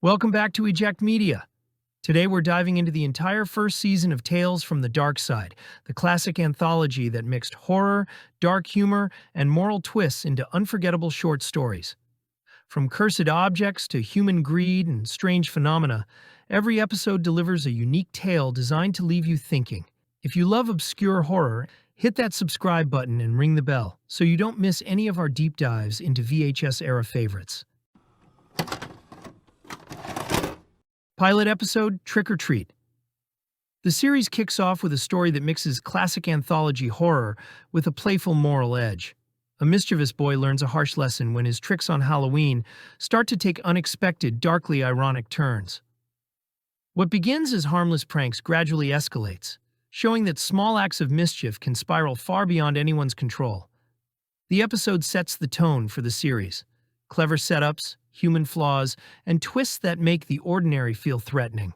Welcome back to Eject Media. Today we're diving into the entire first season of Tales from the Darkside, the classic anthology that mixed horror, dark humor, and moral twists into unforgettable short stories. From cursed objects to human greed and strange phenomena, every episode delivers a unique tale designed to leave you thinking. If you love obscure horror, hit that subscribe button and ring the bell so you don't miss any of our deep dives into VHS-era favorites. Pilot episode, Trick or Treat. The series kicks off with a story that mixes classic anthology horror with a playful moral edge. A mischievous boy learns a harsh lesson when his tricks on Halloween start to take unexpected, darkly ironic turns. What begins as harmless pranks gradually escalates, showing that small acts of mischief can spiral far beyond anyone's control. The episode sets the tone for the series. Clever setups, human flaws, and twists that make the ordinary feel threatening.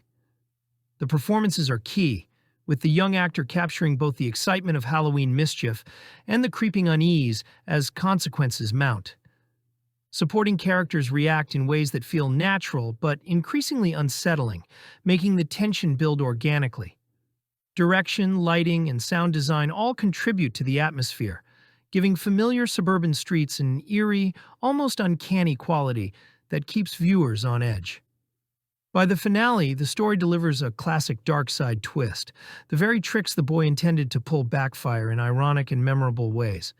The performances are key, with the young actor capturing both the excitement of Halloween mischief and the creeping unease as consequences mount. Supporting characters react in ways that feel natural but increasingly unsettling, making the tension build organically. Direction, lighting, and sound design all contribute to the atmosphere, giving familiar suburban streets an eerie, almost uncanny quality that keeps viewers on edge. By the finale, the story delivers a classic Darkside twist. The very tricks the boy intended to pull backfire in ironic and memorable ways.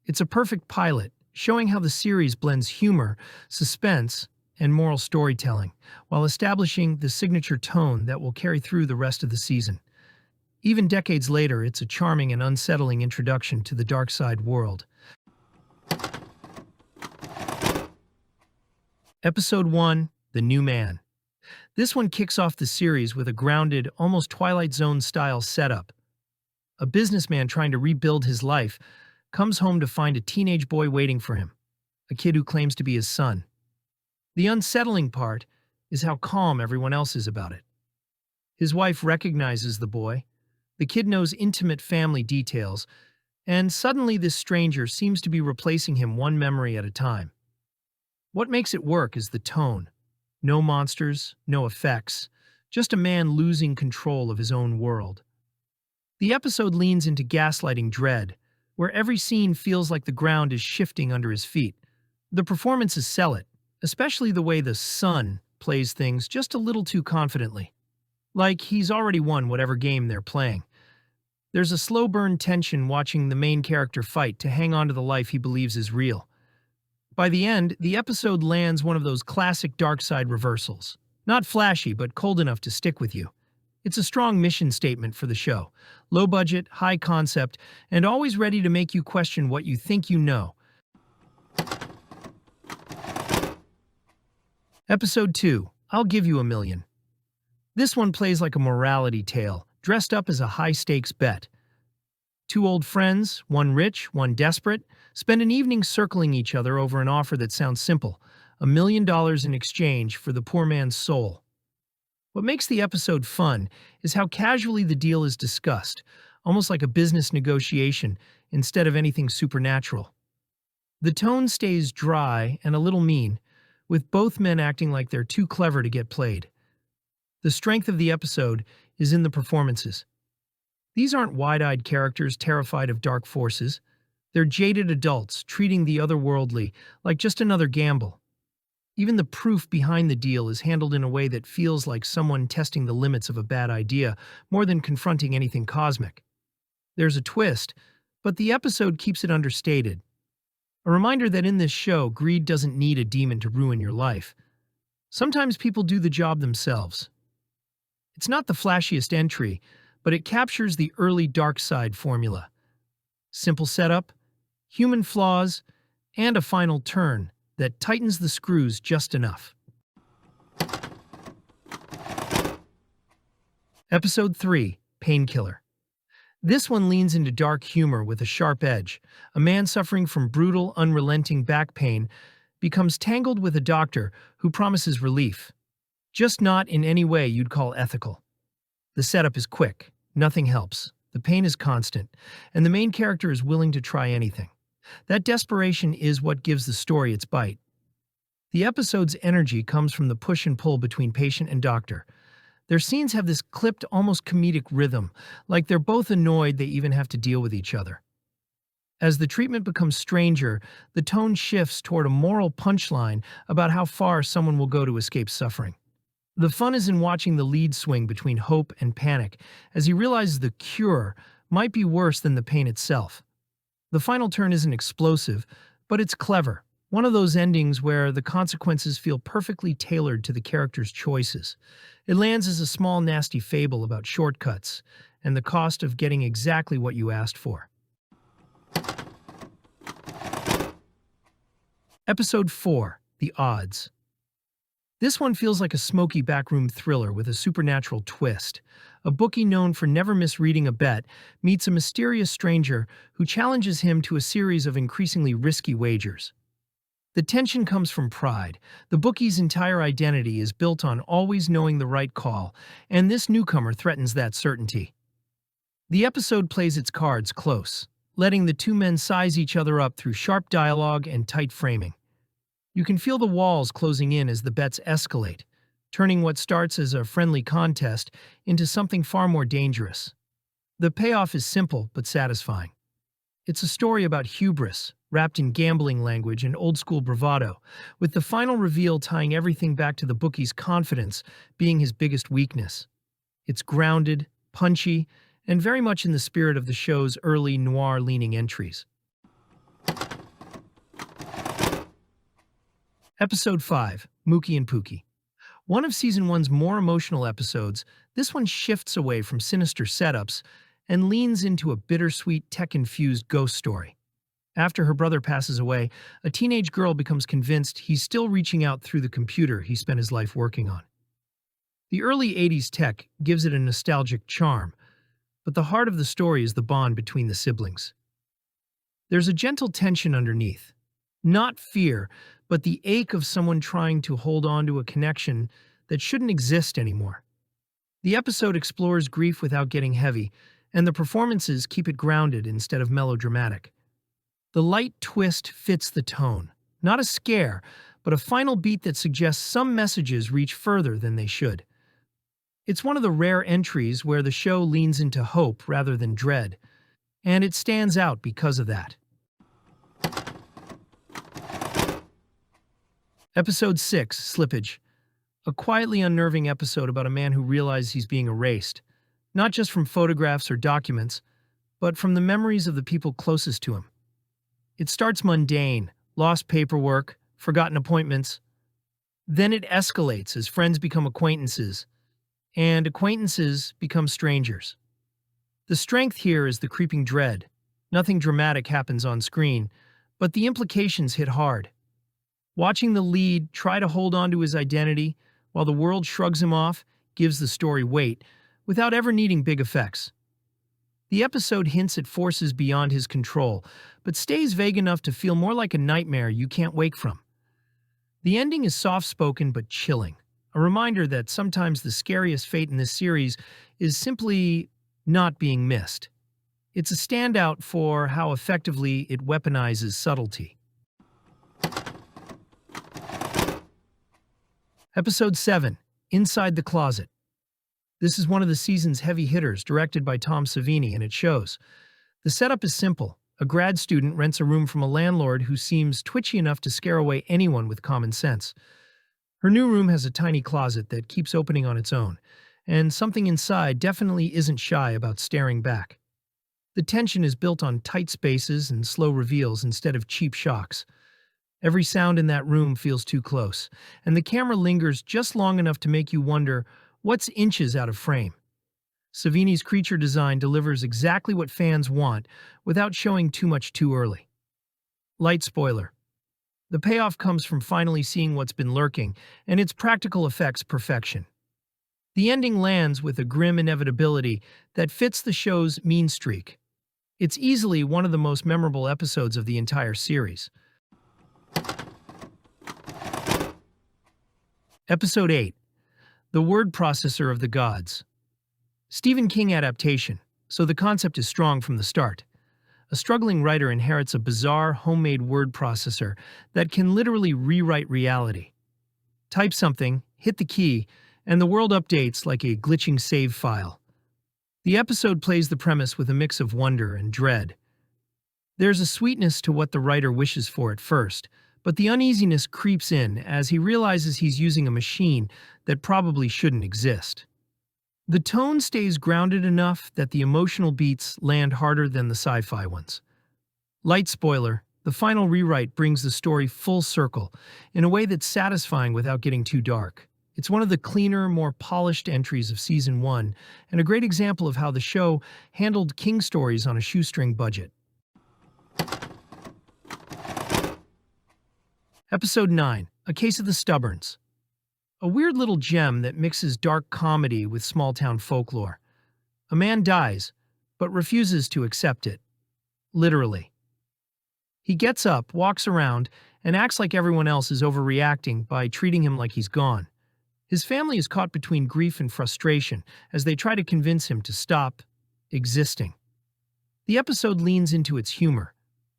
It's a perfect pilot, showing how the series blends humor, suspense, and moral storytelling, while establishing the signature tone that will carry through the rest of the season. Even decades later, it's a charming and unsettling introduction to the Darkside world. Episode 1, The New Man. This one kicks off the series with a grounded, almost Twilight Zone-style setup. A businessman trying to rebuild his life comes home to find a teenage boy waiting for him, a kid who claims to be his son. The unsettling part is how calm everyone else is about it. His wife recognizes the boy, the kid knows intimate family details, and suddenly this stranger seems to be replacing him one memory at a time. What makes it work is the tone. No monsters, no effects, just a man losing control of his own world. The episode leans into gaslighting dread, where every scene feels like the ground is shifting under his feet. The performances sell it, especially the way the son plays things just a little too confidently. Like he's already won whatever game they're playing. There's a slow burn tension watching the main character fight to hang on to the life he believes is real. By the end, the episode lands one of those classic Darkside reversals. Not flashy, but cold enough to stick with you. It's a strong mission statement for the show. Low budget, high concept, and always ready to make you question what you think you know. Episode 2, I'll Give You a Million. This one plays like a morality tale, dressed up as a high-stakes bet. Two old friends, one rich, one desperate, spend an evening circling each other over an offer that sounds simple, $1 million in exchange for the poor man's soul. What makes the episode fun is how casually the deal is discussed, almost like a business negotiation instead of anything supernatural. The tone stays dry and a little mean, with both men acting like they're too clever to get played. The strength of the episode is in the performances. These aren't wide-eyed characters terrified of dark forces. They're jaded adults treating the otherworldly like just another gamble. Even the proof behind the deal is handled in a way that feels like someone testing the limits of a bad idea more than confronting anything cosmic. There's a twist, but the episode keeps it understated. A reminder that in this show, greed doesn't need a demon to ruin your life. Sometimes people do the job themselves. It's not the flashiest entry, but it captures the early Darkside formula. Simple setup, human flaws, and a final turn that tightens the screws just enough. Episode 3, Painkiller. This one leans into dark humor with a sharp edge. A man suffering from brutal, unrelenting back pain becomes tangled with a doctor who promises relief, just not in any way you'd call ethical. The setup is quick. Nothing helps. The pain is constant, and the main character is willing to try anything. That desperation is what gives the story its bite. The episode's energy comes from the push and pull between patient and doctor. Their scenes have this clipped, almost comedic rhythm, like they're both annoyed they even have to deal with each other. As the treatment becomes stranger, the tone shifts toward a moral punchline about how far someone will go to escape suffering. The fun is in watching the lead swing between hope and panic as he realizes the cure might be worse than the pain itself. The final turn isn't explosive, but it's clever. One of those endings where the consequences feel perfectly tailored to the character's choices. It lands as a small, nasty fable about shortcuts and the cost of getting exactly what you asked for. Episode 4, The Odds. This one feels like a smoky backroom thriller with a supernatural twist. A bookie known for never misreading a bet meets a mysterious stranger who challenges him to a series of increasingly risky wagers. The tension comes from pride. The bookie's entire identity is built on always knowing the right call, and this newcomer threatens that certainty. The episode plays its cards close, letting the two men size each other up through sharp dialogue and tight framing. You can feel the walls closing in as the bets escalate, turning what starts as a friendly contest into something far more dangerous. The payoff is simple but satisfying. It's a story about hubris, wrapped in gambling language and old-school bravado, with the final reveal tying everything back to the bookie's confidence being his biggest weakness. It's grounded, punchy, and very much in the spirit of the show's early noir-leaning entries. Episode 5, Mookie and Pookie. One of Season 1's more emotional episodes, this one shifts away from sinister setups and leans into a bittersweet, tech-infused ghost story. After her brother passes away, a teenage girl becomes convinced he's still reaching out through the computer he spent his life working on. The early 80s tech gives it a nostalgic charm, but the heart of the story is the bond between the siblings. There's a gentle tension underneath. Not fear, but the ache of someone trying to hold on to a connection that shouldn't exist anymore. The episode explores grief without getting heavy, and the performances keep it grounded instead of melodramatic. The light twist fits the tone. Not a scare, but a final beat that suggests some messages reach further than they should. It's one of the rare entries where the show leans into hope rather than dread, and it stands out because of that. Episode 6, Slippage. A quietly unnerving episode about a man who realizes he's being erased, not just from photographs or documents, but from the memories of the people closest to him. It starts mundane, lost paperwork, forgotten appointments. Then it escalates as friends become acquaintances, and acquaintances become strangers. The strength here is the creeping dread. Nothing dramatic happens on screen, but the implications hit hard. Watching the lead try to hold on to his identity while the world shrugs him off gives the story weight without ever needing big effects. The episode hints at forces beyond his control, but stays vague enough to feel more like a nightmare you can't wake from. The ending is soft-spoken but chilling, a reminder that sometimes the scariest fate in this series is simply not being missed. It's a standout for how effectively it weaponizes subtlety. Episode 7, Inside the Closet. This is one of the season's heavy hitters, directed by Tom Savini, and it shows. The setup is simple. A grad student rents a room from a landlord who seems twitchy enough to scare away anyone with common sense. Her new room has a tiny closet that keeps opening on its own, and something inside definitely isn't shy about staring back. The tension is built on tight spaces and slow reveals instead of cheap shocks. Every sound in that room feels too close, and the camera lingers just long enough to make you wonder what's inches out of frame. Savini's creature design delivers exactly what fans want without showing too much too early. Light spoiler. The payoff comes from finally seeing what's been lurking, and its practical effects perfection. The ending lands with a grim inevitability that fits the show's mean streak. It's easily one of the most memorable episodes of the entire series. Episode 8, The Word Processor of the Gods. Stephen King adaptation, so the concept is strong from the start. A struggling writer inherits a bizarre, homemade word processor that can literally rewrite reality. Type something, hit the key, and the world updates like a glitching save file. The episode plays the premise with a mix of wonder and dread. There's a sweetness to what the writer wishes for at first, but the uneasiness creeps in as he realizes he's using a machine that probably shouldn't exist. The tone stays grounded enough that the emotional beats land harder than the sci-fi ones. Light spoiler, the final rewrite brings the story full circle in a way that's satisfying without getting too dark. It's one of the cleaner, more polished entries of Season 1, and a great example of how the show handled king stories on a shoestring budget. Episode 9, A Case of the Stubborns. A weird little gem that mixes dark comedy with small-town folklore. A man dies, but refuses to accept it. Literally. He gets up, walks around, and acts like everyone else is overreacting by treating him like he's gone. His family is caught between grief and frustration as they try to convince him to stop existing. The episode leans into its humor,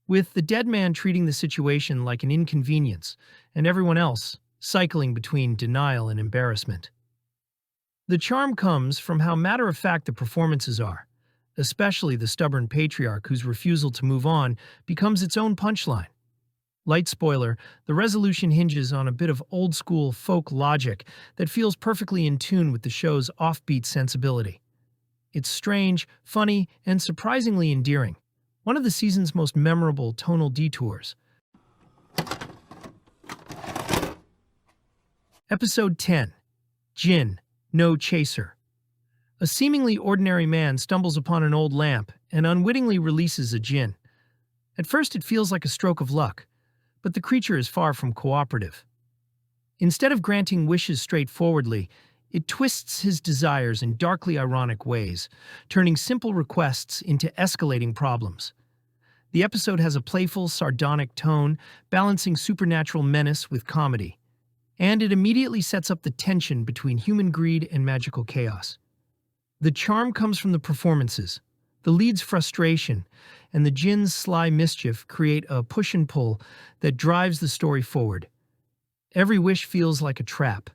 with the dead man treating the situation like an inconvenience and everyone else cycling between denial and embarrassment. The charm comes from how matter-of-fact the performances are, especially the stubborn patriarch whose refusal to move on becomes its own punchline. Light spoiler, the resolution hinges on a bit of old-school folk logic that feels perfectly in tune with the show's offbeat sensibility. It's strange, funny, and surprisingly endearing. One of the season's most memorable tonal detours. Episode 10, Jinn, No Chaser. A seemingly ordinary man stumbles upon an old lamp and unwittingly releases a jinn. At first it feels like a stroke of luck, but the creature is far from cooperative. Instead of granting wishes straightforwardly, it twists his desires in darkly ironic ways, turning simple requests into escalating problems. The episode has a playful, sardonic tone, balancing supernatural menace with comedy, and it immediately sets up the tension between human greed and magical chaos. The charm comes from the performances. The lead's frustration and the jinn's sly mischief create a push and pull that drives the story forward. Every wish feels like a trap,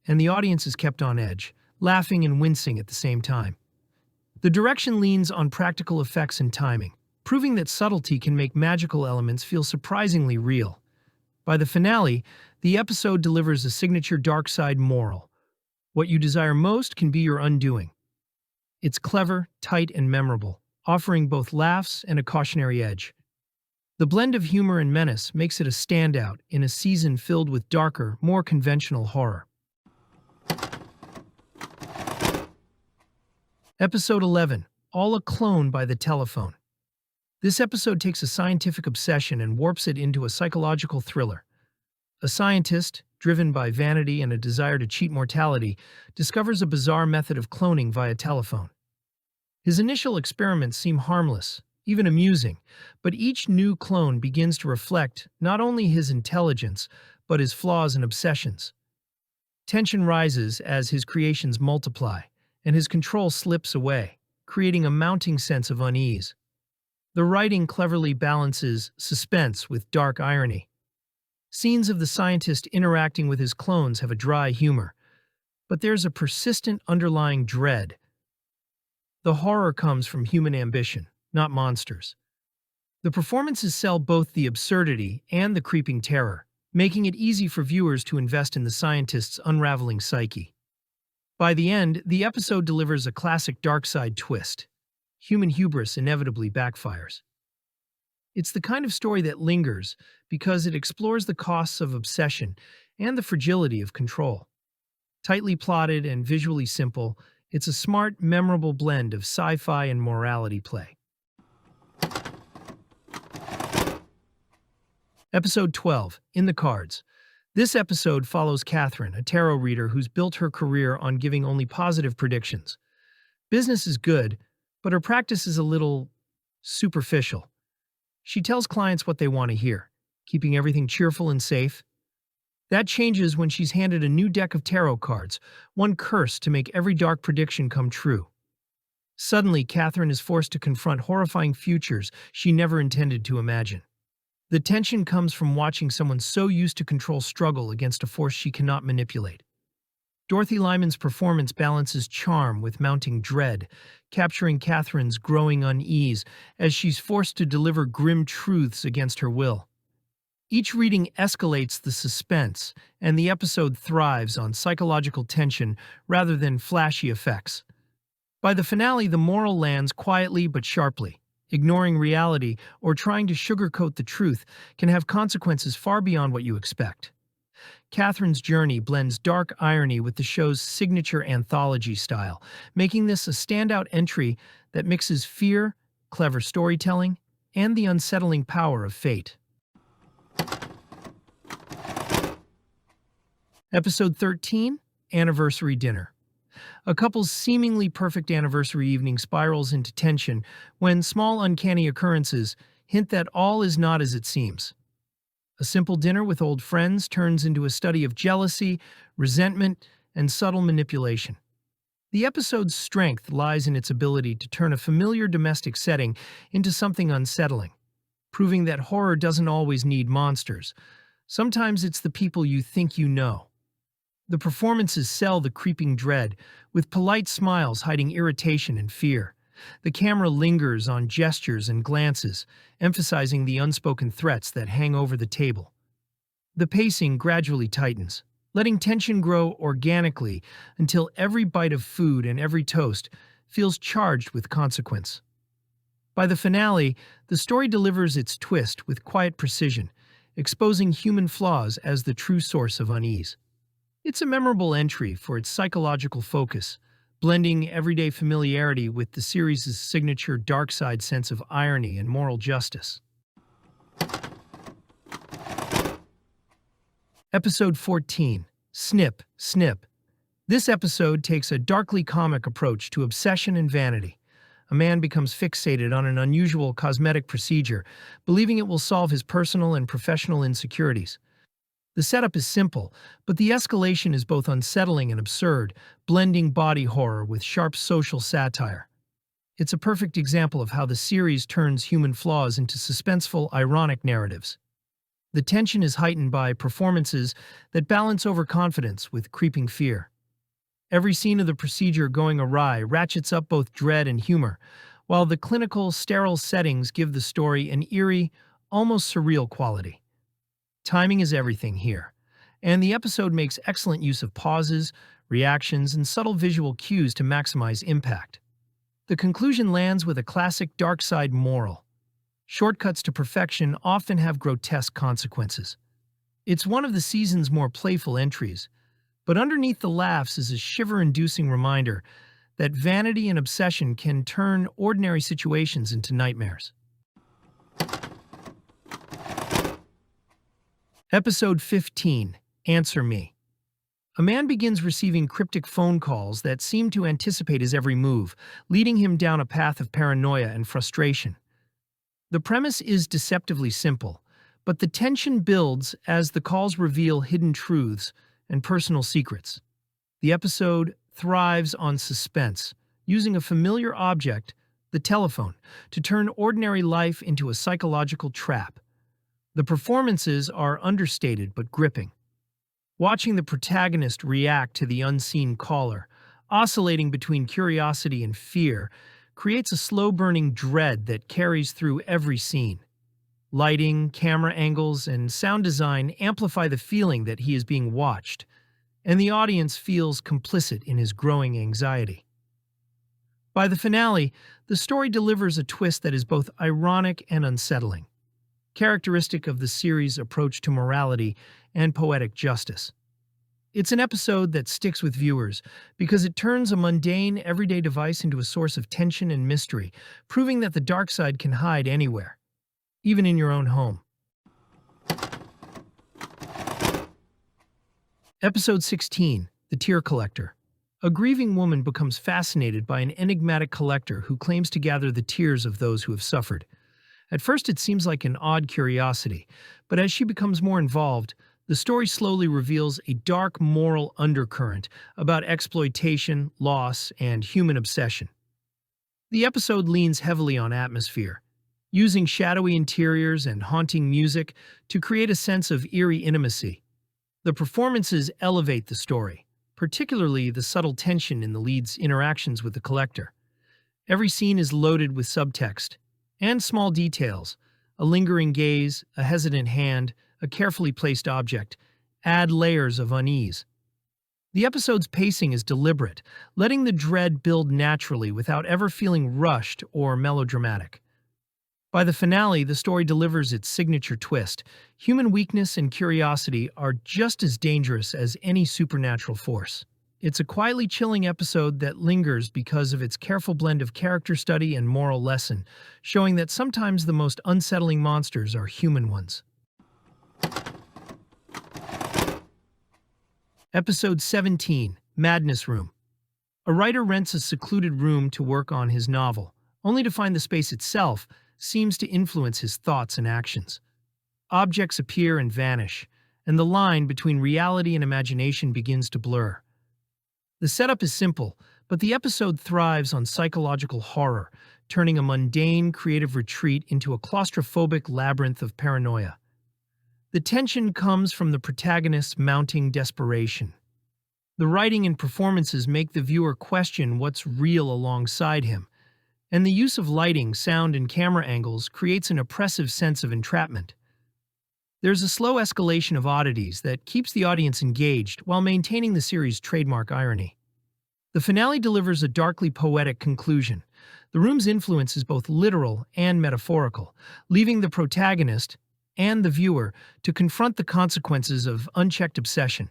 and the audience is kept on edge, laughing and wincing at the same time. The direction leans on practical effects and timing, proving that subtlety can make magical elements feel surprisingly real. By the finale, the episode delivers a signature Darkside moral. What you desire most can be your undoing. It's clever, tight, and memorable, offering both laughs and a cautionary edge. The blend of humor and menace makes it a standout in a season filled with darker, more conventional horror. Episode 11, All a Clone by the Telephone. This episode takes a scientific obsession and warps it into a psychological thriller. A scientist, driven by vanity and a desire to cheat mortality, discovers a bizarre method of cloning via telephone. His initial experiments seem harmless, even amusing, but each new clone begins to reflect not only his intelligence, but his flaws and obsessions. Tension rises as his creations multiply, and his control slips away, creating a mounting sense of unease. The writing cleverly balances suspense with dark irony. Scenes of the scientist interacting with his clones have a dry humor, but there's a persistent underlying dread. The horror comes from human ambition, not monsters. The performances sell both the absurdity and the creeping terror, making it easy for viewers to invest in the scientist's unraveling psyche. By the end, the episode delivers a classic Darkside twist. Human hubris inevitably backfires. It's the kind of story that lingers because it explores the costs of obsession and the fragility of control. Tightly plotted and visually simple, it's a smart, memorable blend of sci-fi and morality play. Episode 12, In the Cards. This episode follows Catherine, a tarot reader who's built her career on giving only positive predictions. Business is good, but her practice is a little superficial. She tells clients what they want to hear, keeping everything cheerful and safe. That changes when she's handed a new deck of tarot cards, one cursed to make every dark prediction come true. Suddenly, Catherine is forced to confront horrifying futures she never intended to imagine. The tension comes from watching someone so used to control struggle against a force she cannot manipulate. Dorothy Lyman's performance balances charm with mounting dread, capturing Catherine's growing unease as she's forced to deliver grim truths against her will. Each reading escalates the suspense, and the episode thrives on psychological tension rather than flashy effects. By the finale, the moral lands quietly but sharply. Ignoring reality or trying to sugarcoat the truth can have consequences far beyond what you expect. Catherine's journey blends dark irony with the show's signature anthology style, making this a standout entry that mixes fear, clever storytelling, and the unsettling power of fate. Episode 13, Anniversary Dinner. A couple's seemingly perfect anniversary evening spirals into tension when small uncanny occurrences hint that all is not as it seems. A simple dinner with old friends turns into a study of jealousy, resentment, and subtle manipulation. The episode's strength lies in its ability to turn a familiar domestic setting into something unsettling, proving that horror doesn't always need monsters. Sometimes it's the people you think you know. The performances sell the creeping dread, with polite smiles hiding irritation and fear. The camera lingers on gestures and glances, emphasizing the unspoken threats that hang over the table. The pacing gradually tightens, letting tension grow organically until every bite of food and every toast feels charged with consequence. By the finale, the story delivers its twist with quiet precision, exposing human flaws as the true source of unease. It's a memorable entry for its psychological focus, blending everyday familiarity with the series' signature Darkside sense of irony and moral justice. Episode 14, Snip, Snip. This episode takes a darkly comic approach to obsession and vanity. A man becomes fixated on an unusual cosmetic procedure, believing it will solve his personal and professional insecurities. The setup is simple, but the escalation is both unsettling and absurd, blending body horror with sharp social satire. It's a perfect example of how the series turns human flaws into suspenseful, ironic narratives. The tension is heightened by performances that balance overconfidence with creeping fear. Every scene of the procedure going awry ratchets up both dread and humor, while the clinical, sterile settings give the story an eerie, almost surreal quality. Timing is everything here, and the episode makes excellent use of pauses, reactions, and subtle visual cues to maximize impact. The conclusion lands with a classic Darkside moral. Shortcuts to perfection often have grotesque consequences. It's one of the season's more playful entries, but underneath the laughs is a shiver-inducing reminder that vanity and obsession can turn ordinary situations into nightmares. Episode 15, Answer Me. A man begins receiving cryptic phone calls that seem to anticipate his every move, leading him down a path of paranoia and frustration. The premise is deceptively simple, but the tension builds as the calls reveal hidden truths and personal secrets. The episode thrives on suspense, using a familiar object, the telephone, to turn ordinary life into a psychological trap. The performances are understated but gripping. Watching the protagonist react to the unseen caller, oscillating between curiosity and fear, creates a slow-burning dread that carries through every scene. Lighting, camera angles, and sound design amplify the feeling that he is being watched, and the audience feels complicit in his growing anxiety. By the finale, the story delivers a twist that is both ironic and unsettling, characteristic of the series' approach to morality and poetic justice. It's an episode that sticks with viewers because it turns a mundane, everyday device into a source of tension and mystery, proving that the dark side can hide anywhere, even in your own home. Episode 16, The Tear Collector. A grieving woman becomes fascinated by an enigmatic collector who claims to gather the tears of those who have suffered. At first it seems like an odd curiosity, but as she becomes more involved, the story slowly reveals a dark moral undercurrent about exploitation, loss, and human obsession. The episode leans heavily on atmosphere, using shadowy interiors and haunting music to create a sense of eerie intimacy. The performances elevate the story, particularly the subtle tension in the lead's interactions with the collector. Every scene is loaded with subtext and small details. A lingering gaze, a hesitant hand, a carefully placed object add layers of unease. The episode's pacing is deliberate, letting the dread build naturally without ever feeling rushed or melodramatic. By the finale, the story delivers its signature twist. Human weakness and curiosity are just as dangerous as any supernatural force. It's a quietly chilling episode that lingers because of its careful blend of character study and moral lesson, showing that sometimes the most unsettling monsters are human ones. Episode 17, Madness Room. A writer rents a secluded room to work on his novel, only to find the space itself seems to influence his thoughts and actions. Objects appear and vanish, and the line between reality and imagination begins to blur. The setup is simple, but the episode thrives on psychological horror, turning a mundane, creative retreat into a claustrophobic labyrinth of paranoia. The tension comes from the protagonist's mounting desperation. The writing and performances make the viewer question what's real alongside him, and the use of lighting, sound, and camera angles creates an oppressive sense of entrapment. There's a slow escalation of oddities that keeps the audience engaged while maintaining the series' trademark irony. The finale delivers a darkly poetic conclusion. The room's influence is both literal and metaphorical, leaving the protagonist and the viewer to confront the consequences of unchecked obsession.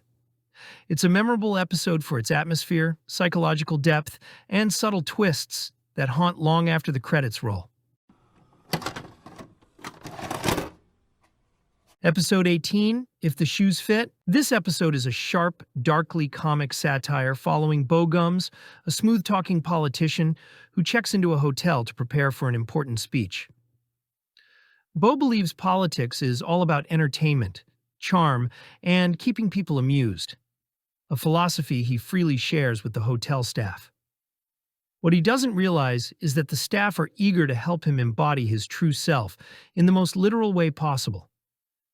It's a memorable episode for its atmosphere, psychological depth, and subtle twists that haunt long after the credits roll. Episode 18, If the Shoes Fit. This episode is a sharp, darkly comic satire following Bo Gums, a smooth-talking politician who checks into a hotel to prepare for an important speech. Bo believes politics is all about entertainment, charm, and keeping people amused, a philosophy he freely shares with the hotel staff. What he doesn't realize is that the staff are eager to help him embody his true self in the most literal way possible.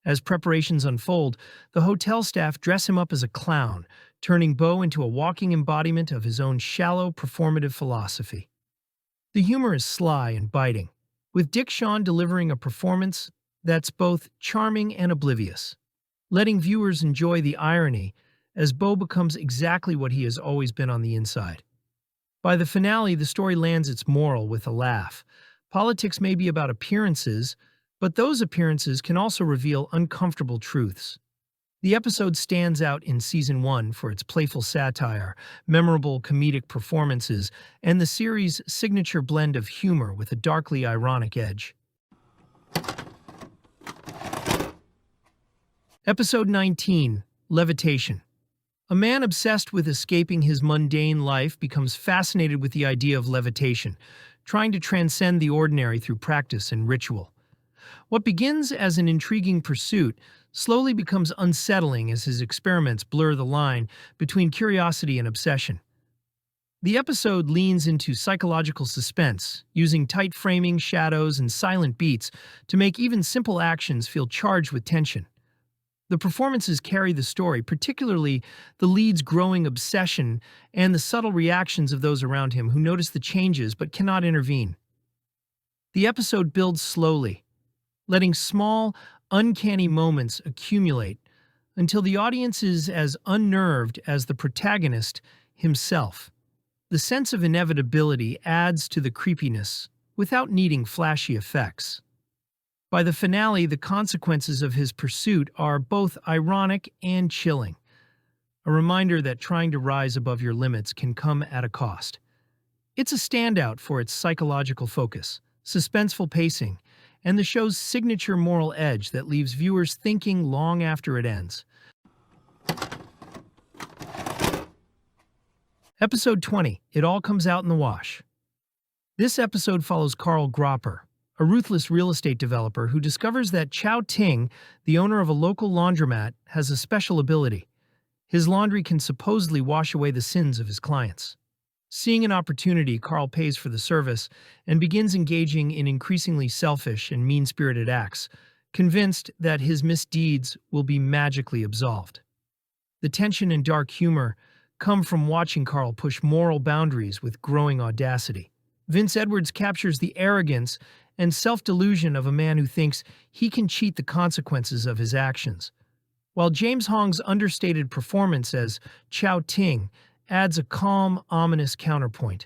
As preparations unfold, the hotel staff dress him up as a clown, turning Bo into a walking embodiment of his own shallow, performative philosophy. The humor is sly and biting, with Dick Shawn delivering a performance that's both charming and oblivious, letting viewers enjoy the irony as Bo becomes exactly what he has always been on the inside. By the finale, the story lands its moral with a laugh. Politics may be about appearances, but those appearances can also reveal uncomfortable truths. The episode stands out in Season 1 for its playful satire, memorable comedic performances, and the series' signature blend of humor with a darkly ironic edge. Episode 19, Levitation. A man obsessed with escaping his mundane life becomes fascinated with the idea of levitation, trying to transcend the ordinary through practice and ritual. What begins as an intriguing pursuit slowly becomes unsettling as his experiments blur the line between curiosity and obsession. The episode leans into psychological suspense, using tight framing, shadows, and silent beats to make even simple actions feel charged with tension. The performances carry the story, particularly the lead's growing obsession and the subtle reactions of those around him who notice the changes but cannot intervene. The episode builds slowly, letting small, uncanny moments accumulate until the audience is as unnerved as the protagonist himself. The sense of inevitability adds to the creepiness without needing flashy effects. By the finale, the consequences of his pursuit are both ironic and chilling, a reminder that trying to rise above your limits can come at a cost. It's a standout for its psychological focus, suspenseful pacing, and the show's signature moral edge that leaves viewers thinking long after it ends. Episode 20, It All Comes Out in the Wash. This episode follows Carl Gropper, a ruthless real estate developer who discovers that Chow Ting, the owner of a local laundromat, has a special ability. His laundry can supposedly wash away the sins of his clients. Seeing an opportunity, Carl pays for the service and begins engaging in increasingly selfish and mean-spirited acts, convinced that his misdeeds will be magically absolved. The tension and dark humor come from watching Carl push moral boundaries with growing audacity. Vince Edwards captures the arrogance and self-delusion of a man who thinks he can cheat the consequences of his actions, while James Hong's understated performance as Chow Ting adds a calm, ominous counterpoint.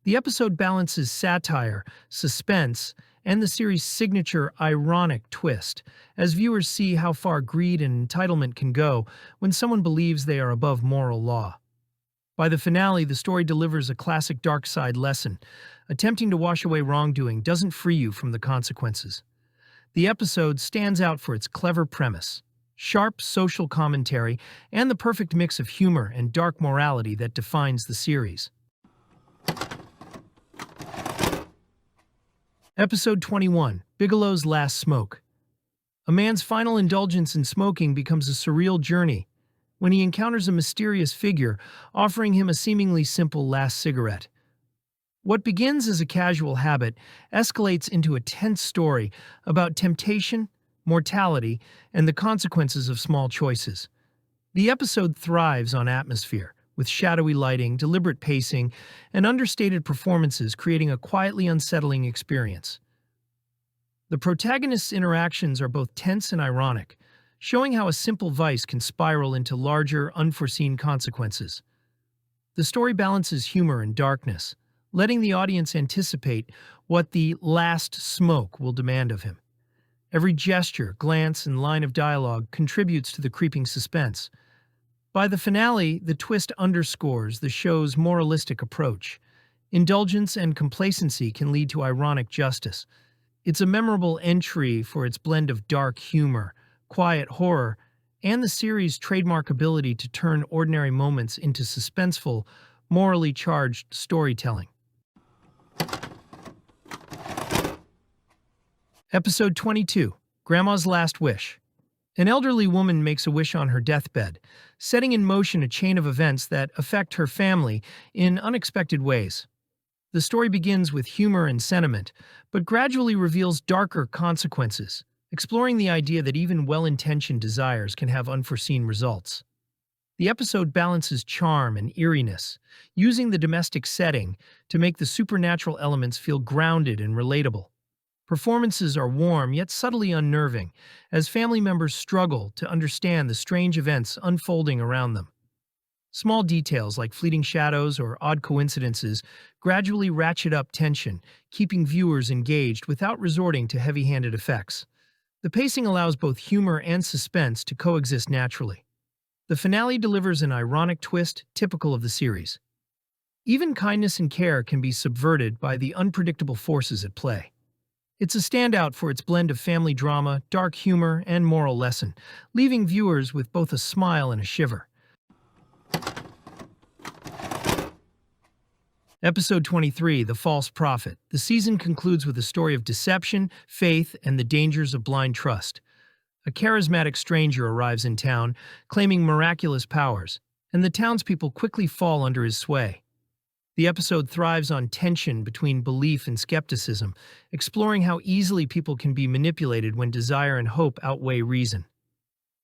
The episode balances satire, suspense, and the series' signature ironic twist, as viewers see how far greed and entitlement can go when someone believes they are above moral law. By the finale, the story delivers a classic Darkside lesson. Attempting to wash away wrongdoing doesn't free you from the consequences. The episode stands out for its clever premise, sharp social commentary, and the perfect mix of humor and dark morality that defines the series. Episode 21, Bigelow's Last Smoke. A man's final indulgence in smoking becomes a surreal journey when he encounters a mysterious figure offering him a seemingly simple last cigarette. What begins as a casual habit escalates into a tense story about temptation, mortality, and the consequences of small choices. The episode thrives on atmosphere, with shadowy lighting, deliberate pacing, and understated performances creating a quietly unsettling experience. The protagonists' interactions are both tense and ironic, showing how a simple vice can spiral into larger, unforeseen consequences. The story balances humor and darkness, letting the audience anticipate what the last smoke will demand of him. Every gesture, glance, and line of dialogue contributes to the creeping suspense. By the finale, the twist underscores the show's moralistic approach. Indulgence and complacency can lead to ironic justice. It's a memorable entry for its blend of dark humor, quiet horror, and the series' trademark ability to turn ordinary moments into suspenseful, morally charged storytelling. Episode 22, Grandma's Last Wish. An elderly woman makes a wish on her deathbed, setting in motion a chain of events that affect her family in unexpected ways. The story begins with humor and sentiment, but gradually reveals darker consequences, exploring the idea that even well-intentioned desires can have unforeseen results. The episode balances charm and eeriness, using the domestic setting to make the supernatural elements feel grounded and relatable. Performances are warm yet subtly unnerving, as family members struggle to understand the strange events unfolding around them. Small details like fleeting shadows or odd coincidences gradually ratchet up tension, keeping viewers engaged without resorting to heavy-handed effects. The pacing allows both humor and suspense to coexist naturally. The finale delivers an ironic twist typical of the series. Even kindness and care can be subverted by the unpredictable forces at play. It's a standout for its blend of family drama, dark humor, and moral lesson, leaving viewers with both a smile and a shiver. Episode 23, The False Prophet. The season concludes with a story of deception, faith, and the dangers of blind trust. A charismatic stranger arrives in town, claiming miraculous powers, and the townspeople quickly fall under his sway. The episode thrives on tension between belief and skepticism, exploring how easily people can be manipulated when desire and hope outweigh reason.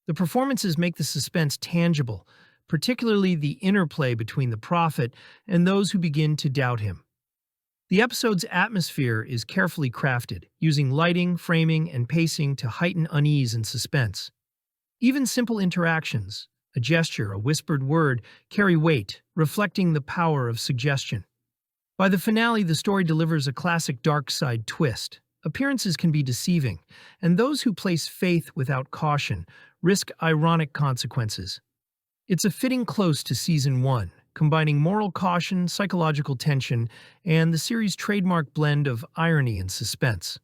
The performances make the suspense tangible, particularly the interplay between the prophet and those who begin to doubt him. The episode's atmosphere is carefully crafted, using lighting, framing, and pacing to heighten unease and suspense. Even simple interactions, a gesture, a whispered word, carry weight, reflecting the power of suggestion. By the finale, the story delivers a classic Darkside twist. Appearances can be deceiving, and those who place faith without caution risk ironic consequences. It's a fitting close to Season 1, combining moral caution, psychological tension, and the series' trademark blend of irony and suspense.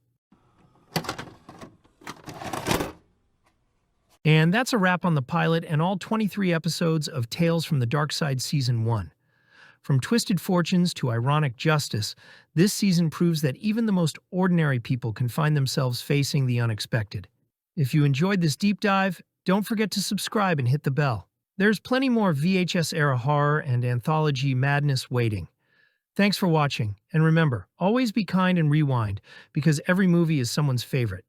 And that's a wrap on the pilot and all 23 episodes of Tales from the Darkside Season 1. From twisted fortunes to ironic justice, this season proves that even the most ordinary people can find themselves facing the unexpected. If you enjoyed this deep dive, don't forget to subscribe and hit the bell. There's plenty more VHS-era horror and anthology madness waiting. Thanks for watching, and remember, always be kind and rewind, because every movie is someone's favorite.